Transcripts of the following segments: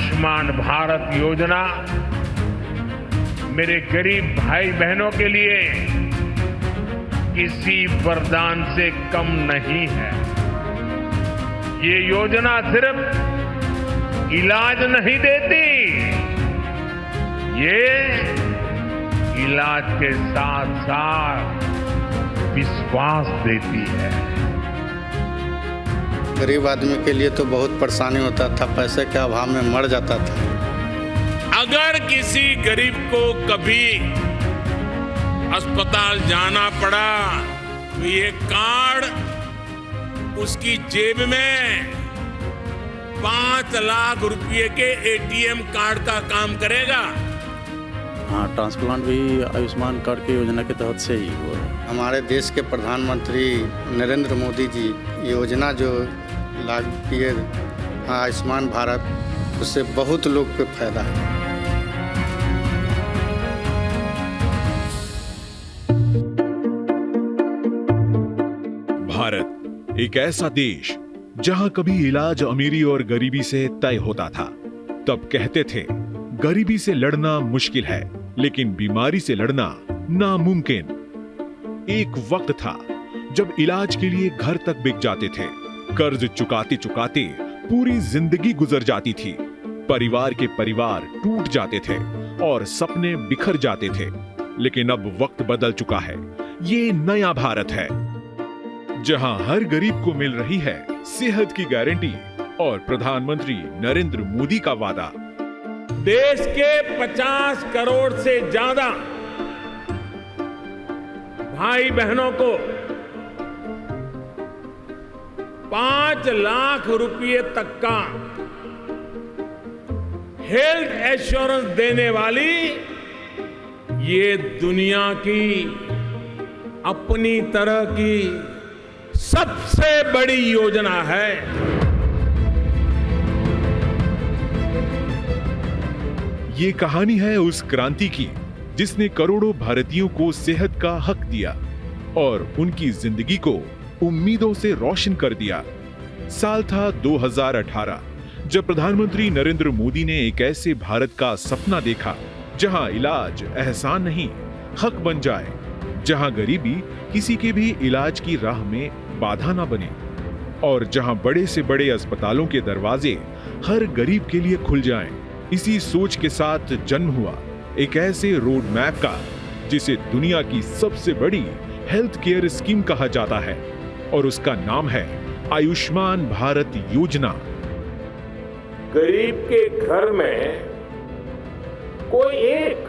आयुष्मान भारत योजना मेरे गरीब भाई बहनों के लिए किसी वरदान से कम नहीं है। ये योजना सिर्फ इलाज नहीं देती, ये इलाज के साथ साथ विश्वास देती है। गरीब आदमी के लिए तो बहुत परेशानी होता था, पैसे के अभाव में मर जाता था। अगर किसी गरीब को कभी अस्पताल जाना पड़ा तो ये कार्ड उसकी जेब में 5 लाख रुपए के एटीएम कार्ड का काम करेगा। हाँ, ट्रांसप्लांट भी आयुष्मान कार्ड की योजना के तहत से ही हुआ। हमारे देश के प्रधानमंत्री नरेंद्र मोदी जी योजना जो लागू किए आयुष्मान भारत, उससे बहुत लोग को फायदा है। भारत एक ऐसा देश जहां कभी इलाज अमीरी और गरीबी से तय होता था। तब कहते थे गरीबी से लड़ना मुश्किल है, लेकिन बीमारी से लड़ना नामुमकिन। एक वक्त था जब इलाज के लिए घर तक बिक जाते थे, कर्ज चुकाते चुकाते पूरी जिंदगी गुजर जाती थी, परिवार के परिवार टूट जाते थे और सपने बिखर जाते थे। लेकिन अब वक्त बदल चुका है। ये नया भारत है जहां हर गरीब को मिल रही है सेहत की गारंटी और प्रधानमंत्री नरेंद्र मोदी का वादा। देश के 50 करोड़ से ज्यादा भाई बहनों को 5 लाख रुपए तक का हेल्थ एश्योरेंस देने वाली ये दुनिया की अपनी तरह की सबसे बड़ी योजना है। ये कहानी है उस क्रांति की जिसने करोड़ों भारतीयों को सेहत का हक दिया और उनकी जिंदगी को उम्मीदों से रोशन कर दिया। साल था 2018 जब प्रधानमंत्री नरेंद्र मोदी ने एक ऐसे भारत का सपना देखा जहां इलाज एहसान नहीं हक बन जाए, जहां गरीबी किसी के भी इलाज की राह में बाधा ना बने और जहां बड़े से बड़े अस्पतालों के दरवाजे हर गरीब के लिए खुल जाएं। इसी सोच के साथ जन्म हुआ एक ऐसे रोड मैप का जिसे दुनिया की सबसे बड़ी हेल्थ केयर स्कीम कहा जाता है और उसका नाम है आयुष्मान भारत योजना। गरीब के घर में कोई एक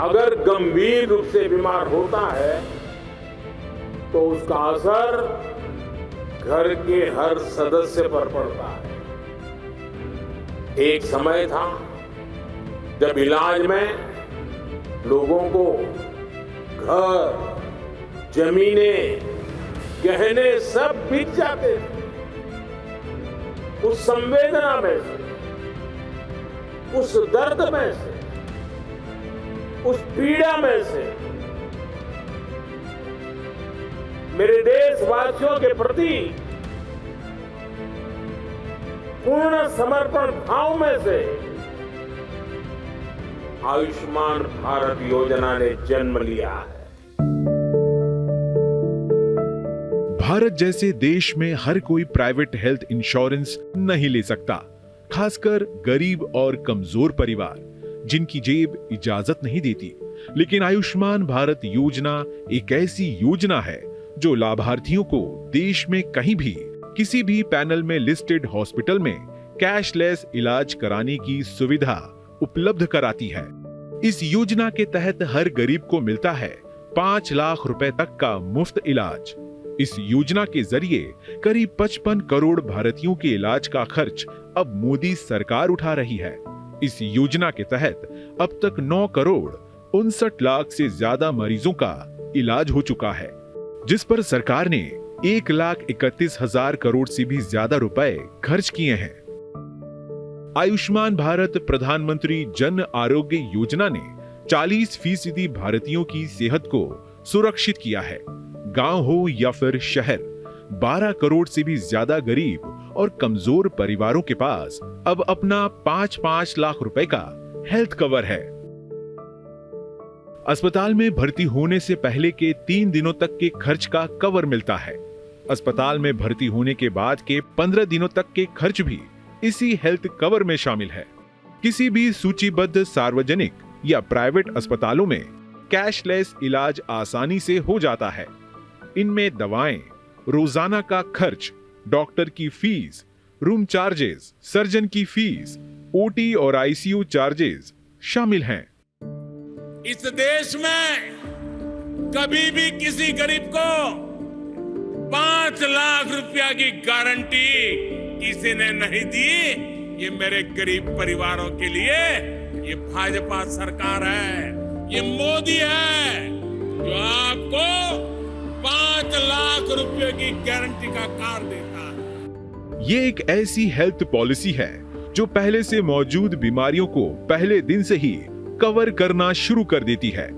अगर गंभीर रूप से बीमार होता है तो उसका असर घर के हर सदस्य पर पड़ता है। एक समय था जब इलाज में लोगों को घर, जमीनें, गहने सब बिक जाते थे। उस संवेदना में से, उस दर्द में से, उस पीड़ा में से मेरे देशवासियों के प्रति पूर्ण समर्पण भाव में से आयुष्मान भारत योजना ने जन्म लिया है। भारत जैसे देश में हर कोई प्राइवेट हेल्थ इंश्योरेंस नहीं ले सकता, खासकर गरीब और कमजोर परिवार जिनकी जेब इजाजत नहीं देती। लेकिन आयुष्मान भारत योजना एक ऐसी योजना है जो लाभार्थियों को देश में कहीं भी किसी भी पैनल में लिस्टेड हॉस्पिटल में कैशलेस इलाज कराने की सुविधा उपलब्ध कराती है। इस योजना के तहत हर गरीब को मिलता है 5 लाख रुपए तक का मुफ्त इलाज। इस योजना के जरिए करीब 55 करोड़ भारतीयों के इलाज का खर्च अब मोदी सरकार उठा रही है। इस योजना के तहत अब तक 9 करोड़ 59 लाख से ज्यादा मरीजों का इलाज हो चुका है, जिस पर सरकार ने 1,31,000 करोड़ से भी ज्यादा रुपए खर्च किए हैं। आयुष्मान भारत प्रधानमंत्री जन आरोग्य योजना ने 40% भारतीयों की सेहत को सुरक्षित किया है। गांव हो या फिर शहर, 12 करोड़ से भी ज्यादा गरीब और कमजोर परिवारों के पास अब अपना 5-5 लाख रुपए का हेल्थ कवर है। अस्पताल में भर्ती होने से पहले के 3 दिनों तक के खर्च का कवर मिलता है। अस्पताल में भर्ती होने के बाद के 15 दिनों तक के खर्च भी इसी हेल्थ कवर में शामिल है। किसी भी सूचीबद्ध सार्वजनिक या प्राइवेट अस्पतालों में कैशलेस इलाज आसानी से हो जाता है। इनमें दवाएं, रोजाना का खर्च, डॉक्टर की फीस, रूम चार्जेस, सर्जन की फीस, ओटी और आईसीयू चार्जेस शामिल हैं। इस देश में कभी भी किसी गरीब को 5 लाख रुपया की गारंटी किसी ने नहीं दी। ये मेरे गरीब परिवारों के लिए ये भाजपा सरकार है, ये मोदी है जो आपको 5 लाख रुपए की गारंटी का कार्ड देता है। ये एक ऐसी हेल्थ पॉलिसी है जो पहले से मौजूद बीमारियों को पहले दिन से ही कवर करना शुरू कर देती है।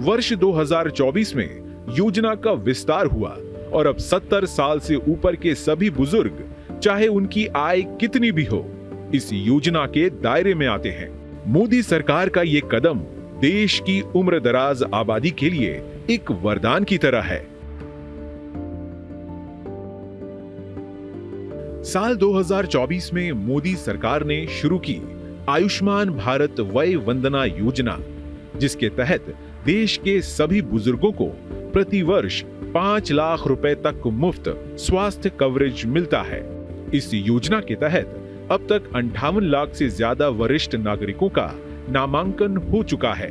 वर्ष 2024 में योजना का विस्तार हुआ और अब 70 साल से ऊपर के सभी बुजुर्ग, चाहे उनकी आय कितनी भी हो, इस योजना के दायरे में आते हैं। मोदी सरकार का ये कदम देश की उम्रदराज आबादी के लिए एक वरदान की तरह है। साल 2024 में मोदी सरकार ने शुरू की आयुष्मान भारत वय वंदना योजना, जिसके तहत देश के सभी बुजुर्गों को प्रति वर्ष 5 लाख रुपए तक मुफ्त स्वास्थ्य कवरेज मिलता है। इस योजना के तहत अब तक 58 लाख से ज्यादा वरिष्ठ नागरिकों का नामांकन हो चुका है।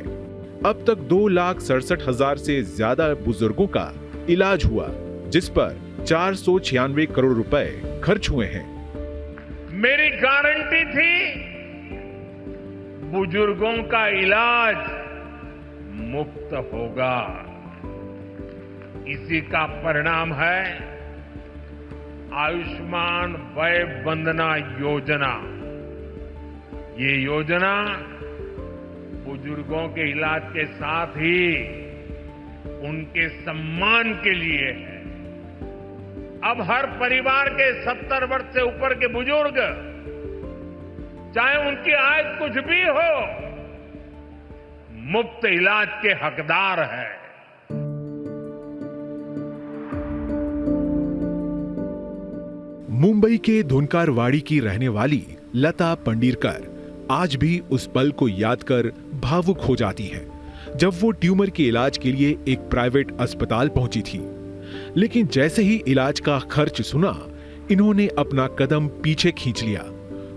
अब तक 2,67,000 से ज्यादा बुजुर्गों का इलाज हुआ, जिस पर 496 करोड़ रुपए खर्च हुए हैं। मेरी गारंटी थी बुजुर्गों का इलाज मुफ्त होगा। इसी का परिणाम है आयुष्मान वय वंदना योजना। ये योजना बुजुर्गों के इलाज के साथ ही उनके सम्मान के लिए है। अब हर परिवार के 70 वर्ष से ऊपर के बुजुर्ग, चाहे उनकी आय कुछ भी हो, मुफ्त इलाज के हकदार है। मुंबई के धुनकारवाड़ी की रहने वाली लता पंडीरकर आज भी उस पल को याद कर भावुक हो जाती है जब वो ट्यूमर के इलाज के लिए एक प्राइवेट अस्पताल पहुंची थी। लेकिन जैसे ही इलाज का खर्च सुना, इन्होंने अपना कदम पीछे खींच लिया।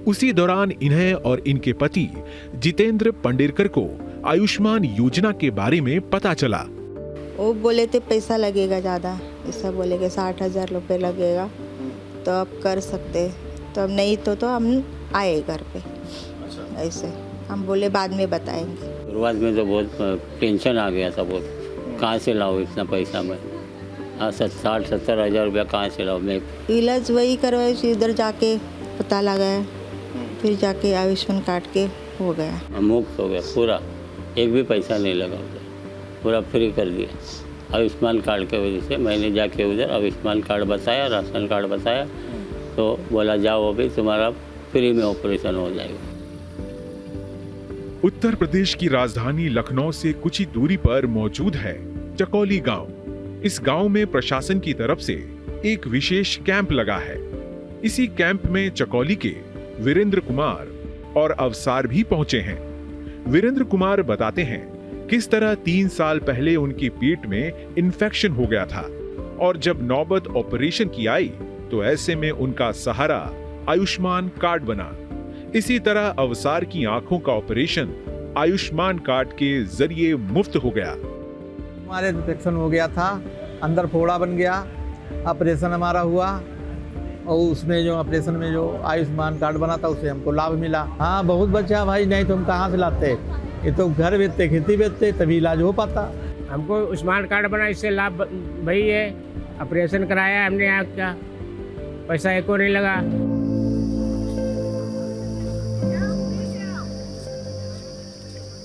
उसी दौरान इन्हें और इनके पति जितेंद्र पंडीरकर को आयुष्मान योजना के बारे में पता चला। वो बोले थे पैसा लगेगा ज़्यादा, ऐसा बोले कि 60,000 रुपये लगेगा तो आप कर सकते, तो अब नहीं तो हम आए घर पे। ऐसे हम बोले बाद में बताएंगे। शुरुआत में तो बहुत टेंशन आ गया था, बहुत कहाँ से लाऊं इतना पैसा मैं। 60-70 हज़ार रुपया कहाँ से लाऊं मैं। इलाज वही करवाए, इधर जाके पता लगाया, फिर जाके आयुष्मान कार्ड के हो गया, मुफ्त हो गया पूरा, एक भी पैसा नहीं लगा उधर, पूरा फ्री कर दिया आयुष्मान कार्ड के वजह से। मैंने जाके उधर आयुष्मान कार्ड बताया, राशन कार्ड बताया, तो बोला जाओ अभी तुम्हारा फ्री में ऑपरेशन हो जाएगा। उत्तर प्रदेश की राजधानी लखनऊ से कुछ ही दूरी पर मौजूद है चकौली गांव। इस गांव में प्रशासन की तरफ से एक विशेष कैंप लगा है। इसी कैंप में चकौली के वीरेंद्र कुमार और अवसार भी पहुंचे हैं। वीरेंद्र कुमार बताते हैं किस तरह 3 साल पहले उनकी पेट में इन्फेक्शन हो गया था और जब नौबत ऑपरेशन की आई तो ऐसे में उनका सहारा आयुष्मान कार्ड बना। इसी तरह अवसार की आंखों का ऑपरेशन आयुष्मान कार्ड के जरिए मुफ्त हो गया। हमारे इन्फेक्शन हो गया था, अंदर फोड़ा बन गया, ऑपरेशन हमारा हुआ और उसमें जो ऑपरेशन में जो आयुष्मान कार्ड बना था उससे हमको लाभ मिला। हाँ बहुत बचा भाई, नहीं तो हम कहाँ से लाते, ये तो घर बेचते खेती बेचते तभी इलाज हो पाता। हमको आयुष्मान कार्ड बना, इससे लाभ भाई है। ऑपरेशन कराया हमने, आँख का पैसा एक को नहीं लगा।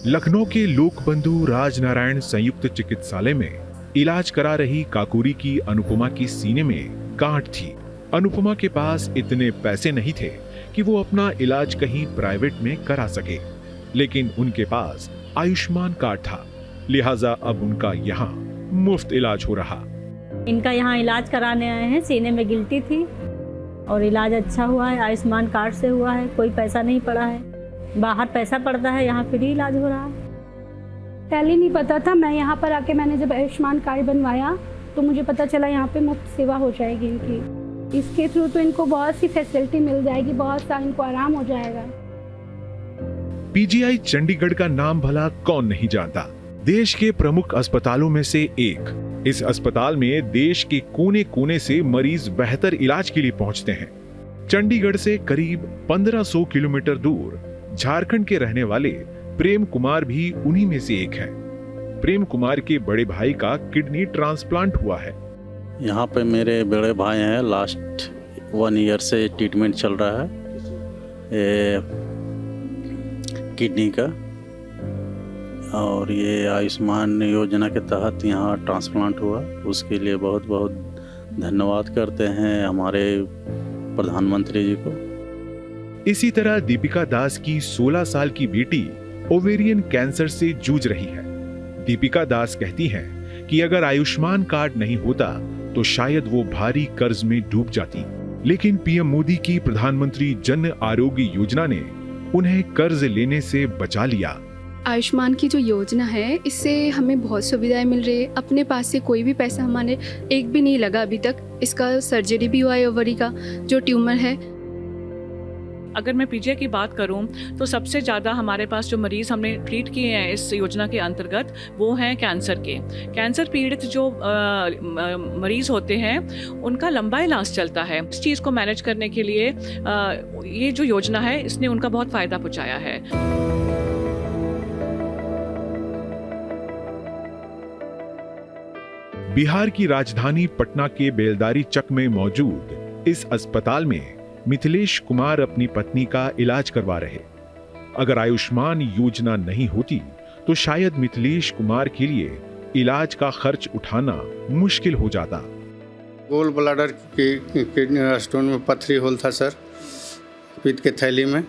लखनऊ के लोकबंधु राजनारायण संयुक्त चिकित्सालय में इलाज करा रही काकोरी की अनुपमा की सीने में गांठ थी। अनुपमा के पास इतने पैसे नहीं थे कि वो अपना इलाज कहीं प्राइवेट में करा सके, लेकिन उनके पास आयुष्मान कार्ड था, लिहाजा अब उनका यहाँ मुफ्त इलाज हो रहा। इनका यहाँ इलाज कराने आए हैं, सीने में गिल्टी थी और इलाज अच्छा हुआ है, आयुष्मान कार्ड से हुआ है, कोई पैसा नहीं पड़ा है। बाहर पैसा पड़ता है, यहाँ फ्री इलाज हो रहा है। पहले नहीं पता था, मैं यहाँ पर आके मैंने जब आयुष्मान कार्ड बनवाया तो मुझे पता चला यहाँ पे मुफ्त सेवा हो जाएगी इनकी। इसके थ्रू तो इनको बहुत सी फैसिलिटी मिल जाएगी, बहुत सा इनको आराम हो जाएगा। पीजीआई चंडीगढ़ का नाम भला कौन नहीं जानता, देश के प्रमुख अस्पतालों में से एक। इस अस्पताल में देश के कोने कोने से मरीज बेहतर इलाज के लिए पहुंचते हैं। चंडीगढ़ से करीब 1500 किलोमीटर दूर झारखंड के रहने वाले प्रेम कुमार भी उन्हीं में से एक है। प्रेम कुमार के बड़े भाई का किडनी ट्रांसप्लांट हुआ है। यहाँ पे मेरे बड़े भाई हैं, लास्ट 1 ईयर से ट्रीटमेंट चल रहा है किडनी का, और ये आयुष्मान योजना के तहत यहाँ ट्रांसप्लांट हुआ। उसके लिए बहुत बहुत धन्यवाद करते हैं हमारे प्रधानमंत्री जी को। इसी तरह दीपिका दास की 16 साल की बेटी ओवेरियन कैंसर से जूझ रही है। दीपिका दास कहती हैं कि अगर आयुष्मान कार्ड नहीं होता तो शायद वो भारी कर्ज में डूब जाती, लेकिन पीएम मोदी की प्रधानमंत्री जन आरोग्य योजना ने उन्हें कर्ज लेने से बचा लिया। आयुष्मान की जो योजना है, इससे हमें बहुत सुविधाएं मिल रही है। अपने पास से कोई भी पैसा हमारे एक भी नहीं लगा अभी तक। इसका सर्जरी भी हुआ है, ओवरी का जो ट्यूमर है। अगर मैं पीजीआई की बात करूं तो सबसे ज़्यादा हमारे पास जो मरीज़ हमने ट्रीट किए हैं इस योजना के अंतर्गत वो हैं कैंसर के। कैंसर पीड़ित जो मरीज़ होते हैं उनका लंबा इलाज चलता है। इस चीज़ को मैनेज करने के लिए ये जो योजना है इसने उनका बहुत फ़ायदा पहुँचाया है। बिहार की राजधानी पटना के बेलदारी चक में मौजूद इस अस्पताल में मिथिलेश कुमार अपनी पत्नी का इलाज करवा रहे। अगर आयुष्मान योजना नहीं होती तो शायद मिथिलेश कुमार के लिए इलाज का खर्च उठाना मुश्किल हो जाता। गोल ब्लैडर की किडनी स्टोन में पथरी होल था सर, पित्त के थैली में।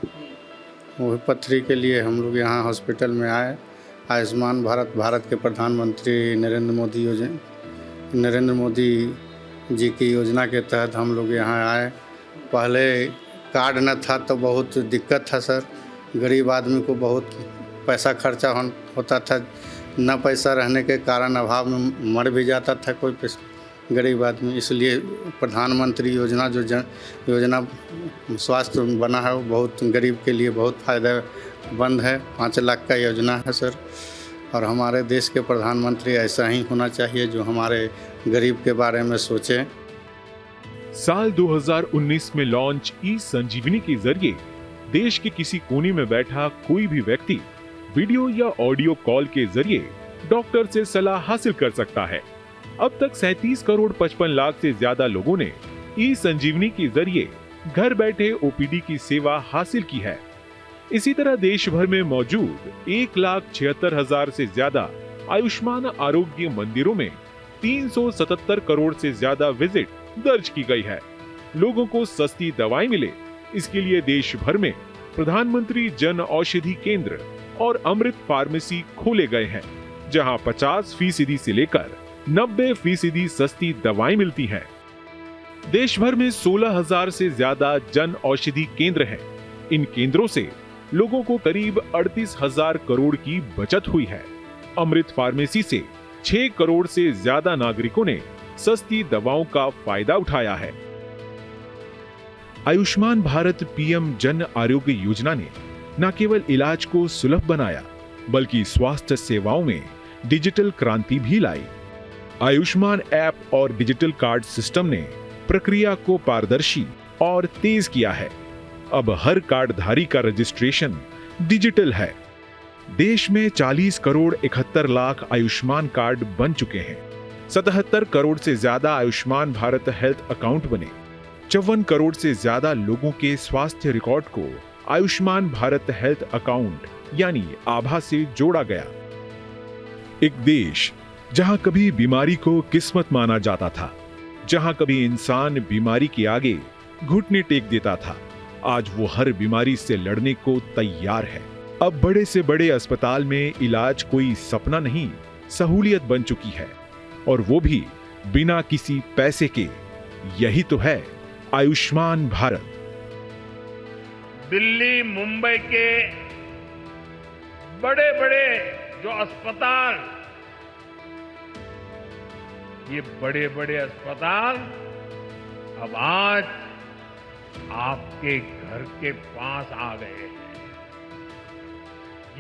वो पथरी के लिए हम लोग यहाँ हॉस्पिटल में आए। आयुष्मान भारत के प्रधानमंत्री नरेंद्र मोदी जी की योजना के तहत हम लोग यहाँ आए। पहले कार्ड न था तो बहुत दिक्कत था सर, गरीब आदमी को बहुत पैसा खर्चा होता था। न पैसा रहने के कारण अभाव में मर भी जाता था कोई गरीब आदमी। इसलिए प्रधानमंत्री योजना जो योजना स्वास्थ्य बना है वो बहुत गरीब के लिए बहुत फ़ायदेमंद है। 5 लाख का योजना है सर, और हमारे देश के प्रधानमंत्री ऐसा ही होना चाहिए जो हमारे गरीब के बारे में सोचें। साल 2019 में लॉन्च ई संजीवनी के जरिए देश के किसी कोने में बैठा कोई भी व्यक्ति वीडियो या ऑडियो कॉल के जरिए डॉक्टर से सलाह हासिल कर सकता है। अब तक 37 करोड़ 55 लाख से ज्यादा लोगों ने ई संजीवनी के जरिए घर बैठे ओपीडी की सेवा हासिल की है। इसी तरह देश भर में मौजूद 1,76,000 से ज्यादा आयुष्मान आरोग्य मंदिरों में 377 करोड़ से ज्यादा विजिट दर्ज की गई है। लोगों को सस्ती दवाएं मिले, इसके लिए देश भर में प्रधानमंत्री जन औषधि केंद्र और अमृत फार्मेसी खोले गए हैं, जहां 50% से लेकर 90% सस्ती दवाएं मिलती हैं। देश भर में 16,000 से ज्यादा जन औषधि केंद्र हैं। इन केंद्रों से लोगों को करीब 38,000 करोड़ की बचत हुई है। अमृत फार्मेसी से 6 करोड़ से ज्यादा नागरिकों ने सस्ती दवाओं का फायदा उठाया है। आयुष्मान भारत पीएम जन आरोग्य योजना ने न केवल इलाज को सुलभ बनाया, बल्कि स्वास्थ्य सेवाओं में डिजिटल क्रांति भी लाई। आयुष्मान ऐप और डिजिटल कार्ड सिस्टम ने प्रक्रिया को पारदर्शी और तेज किया है। अब हर कार्डधारी का रजिस्ट्रेशन डिजिटल है। देश में 40 करोड़ 71 लाख आयुष्मान कार्ड बन चुके हैं। 77 करोड़ से ज्यादा आयुष्मान भारत हेल्थ अकाउंट बने। 54 करोड़ से ज्यादा लोगों के स्वास्थ्य रिकॉर्ड को आयुष्मान भारत हेल्थ अकाउंट यानी आभा से जोड़ा गया। एक देश जहां कभी बीमारी को किस्मत माना जाता था, जहां कभी इंसान बीमारी के आगे घुटने टेक देता था, आज वो हर बीमारी से लड़ने को तैयार है। अब बड़े से बड़े अस्पताल में इलाज कोई सपना नहीं, सहूलियत बन चुकी है, और वो भी बिना किसी पैसे के। यही तो है आयुष्मान भारत। दिल्ली, मुंबई के बड़े बड़े जो अस्पताल, ये बड़े बड़े अस्पताल अब आज आपके घर के पास आ गए हैं।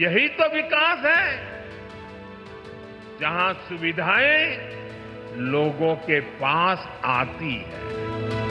यही तो विकास है, जहां सुविधाएं लोगों के पास आती है।